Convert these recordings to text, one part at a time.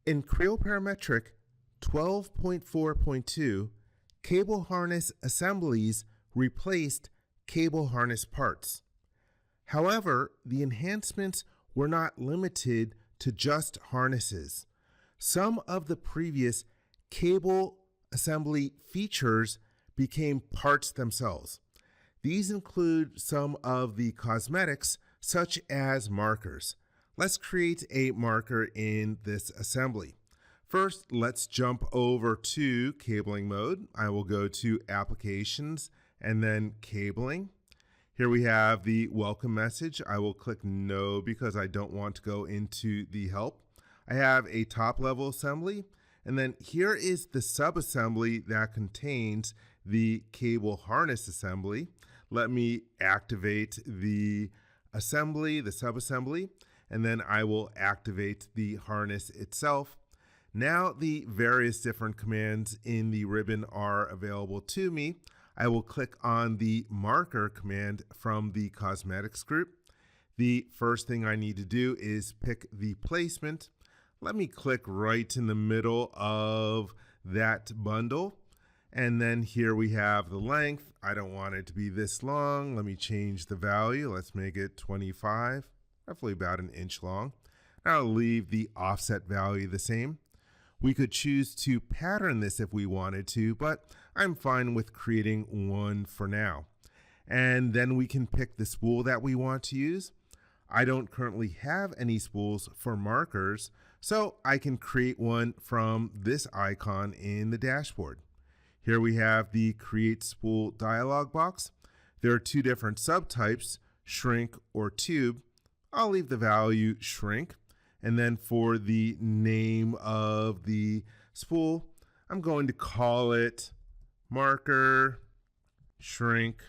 In Creo Parametric 12.4.2, cable harness assemblies replaced cable harness parts. However, the enhancements were not limited to just harnesses. Some of the previous cable assembly features became parts themselves. These include some of the cosmetics, such as markers. Let's create a marker in this assembly. First, let's jump over to cabling mode. I will go to Applications and then Cabling. Here we have the welcome message. I will click No because I don't want to go into the help. I have a top level assembly, and then here is the subassembly that contains the cable harness assembly. Let me activate the assembly, the subassembly, and then I will activate the harness itself. Now the various different commands in the ribbon are available to me. I will click on the marker command from the cosmetics group. The first thing I need to do is pick the placement. Let me click right in the middle of that bundle. And then here we have the length. I don't want it to be this long. Let me change the value. Let's make it 25, roughly about an inch long. I'll leave the offset value the same. We could choose to pattern this if we wanted to, but I'm fine with creating one for now. And then we can pick the spool that we want to use. I don't currently have any spools for markers, so I can create one from this icon in the dashboard. Here we have the Create Spool dialog box. There are two different subtypes, shrink or tube. I'll leave the value shrink. And then for the name of the spool, I'm going to call it marker shrink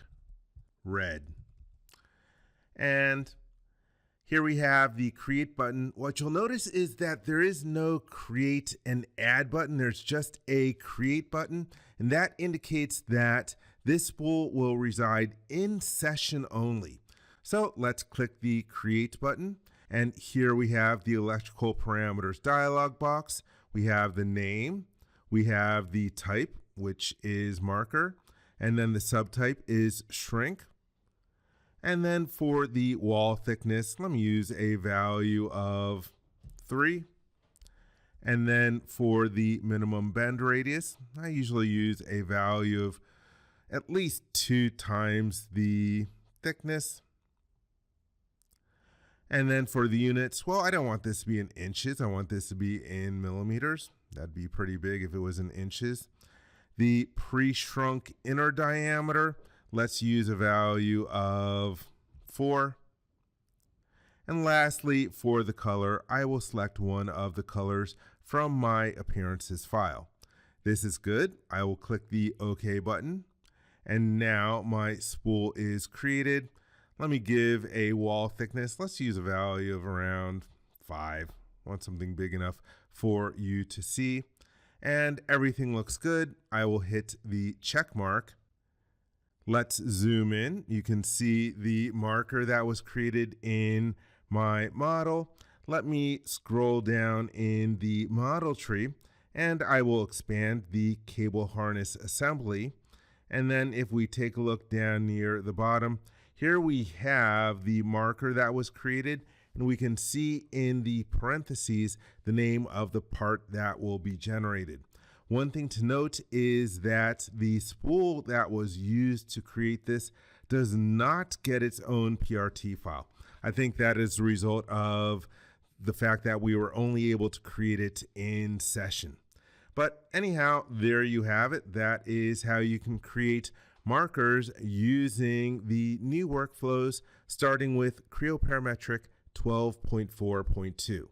red. And here we have the create button. What you'll notice is that there is no create and add button. There's just a create button, and that indicates that this spool will reside in session only. So let's click the create button. And here we have the electrical parameters dialog box. We have the name, we have the type, which is marker, and then the subtype is shrink. And then for the wall thickness, let me use a value of 3. And then for the minimum bend radius, I usually use a value of at least 2 times the thickness. And then for the units, well, I don't want this to be in inches. I want this to be in millimeters. That'd be pretty big if it was in inches. The pre-shrunk inner diameter, let's use a value of 4. And lastly, for the color, I will select one of the colors from my appearances file. This is good. I will click the OK button. And now my spool is created. Let me give a wall thickness. Let's use a value of around 5. I want something big enough for you to see. And everything looks good. I will hit the check mark. Let's zoom in. You can see the marker that was created in my model. Let me scroll down in the model tree, and I will expand the cable harness assembly. And then if we take a look down near the bottom, here we have the marker that was created, and we can see in the parentheses the name of the part that will be generated. One thing to note is that the spool that was used to create this does not get its own PRT file. I think that is the result of the fact that we were only able to create it in session. But anyhow, there you have it. That is how you can create markers using the new workflows starting with Creo Parametric 12.4.2.